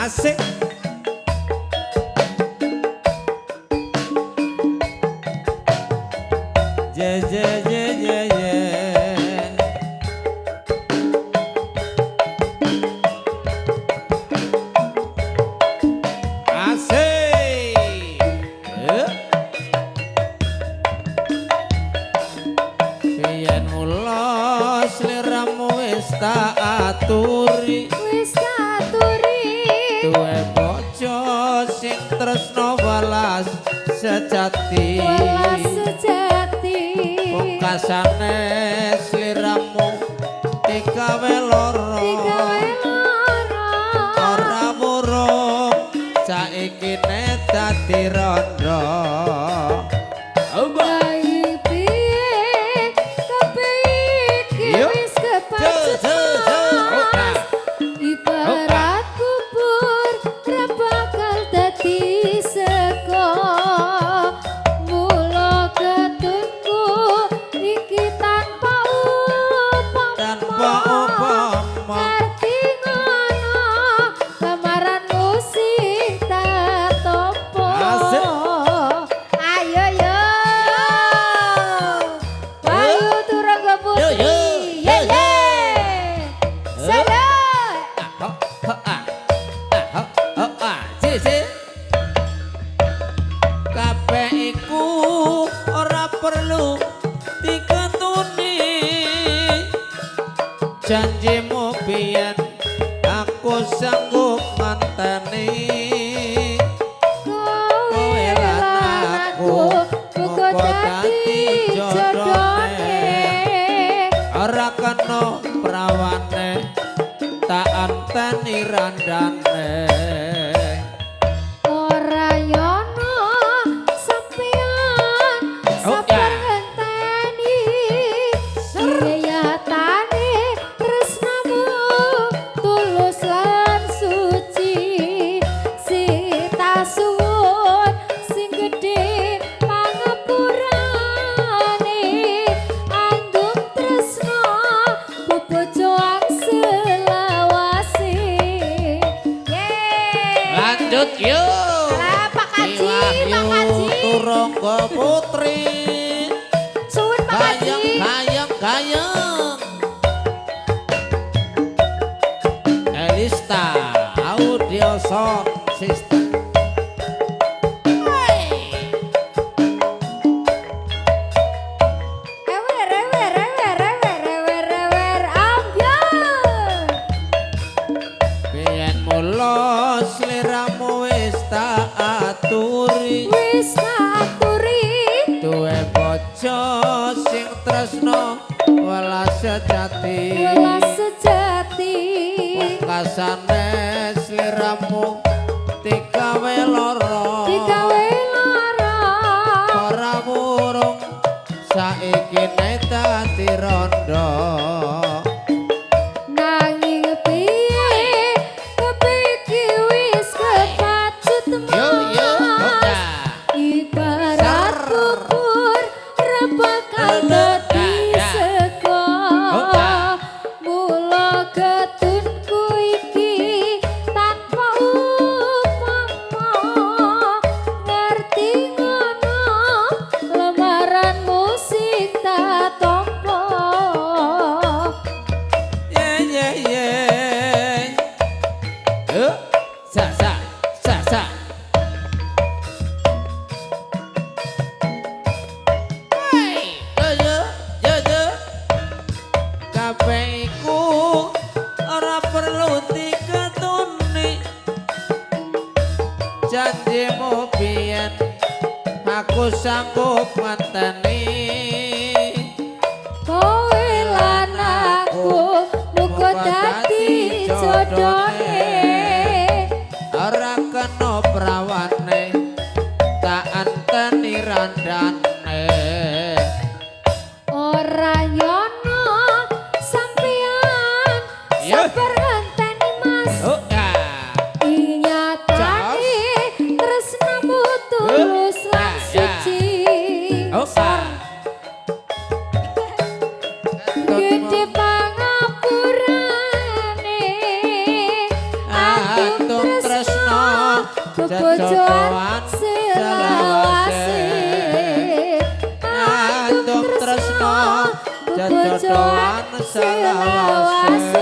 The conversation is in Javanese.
Asik. Je je je je je. Asik. Yen mula sliramu wis tak aturi. Wis aturi. Duwe bojo sing tresno welas sejati. Welas sejati. Pungkasane sliramu digawe lara. Digawe lara. Ora murung saiki ne dadi randha. Bayi piye kepiki wis kepacut. Ibarat kubur ra bakal dadi seko. Mula ketunku iki tanpa Tanpa upama. Ngerti ngono lamaranmu sing tak topo. Asik. Ayo yo. Bayu Turangga Putri. Yo, yo. Ye ye. Sada. Kabeh iku ora perlu diketuni. Janjimu biyen aku sanggup nganteni. Kowe lan aku muga dadi jodone. Ora kena prawane tak anteni randane. Ora yono sampeyan Oh, sabar ya. ngenteni wiyatane tresnamu tulus lan suci sita suwun sing gedhe pangapurane anggum tresno bobojo selawase. Lanjut yuk. Pak Haji, Pak Haji. Turangga Putri. Suwun Pak Haji. Gayeng gayeng. Elista Audio Sound System. Ewer, ambyar. Biyen mula sliramu wis tak aturi. Wis aturi. Duwe bojo sing tresno welas sejati. Welas sejati. Pungkasane sliramu digawe lara. Digawe lara. Ora murung saiki ne dadi randha. Nanging piye kepiki wis kepacut Yo yo mas. Ibarat kubur ra bakal dadi seko. Mula ketunku iki tanpa upama. Ngerti ngono lamaranmu sing tak tompo. Ye ye ye. Sa sa sa sa. Yo. Kabeh iku ora perlu diketuni. Janjimu biyen aku sanggup nganteni. Kowe lan aku muga dadi jodone. Ora kena prawane tak anteni randane. Ora nyono sampeyan Ya. sabar ngenteni mas. Oh ya. Inyatane tresnamu tulus lan Ya, ya. suci. Oh, Sor. gedhe pangapurane Antum tresno Bojoan selawase Antum tresno Jodohan selawase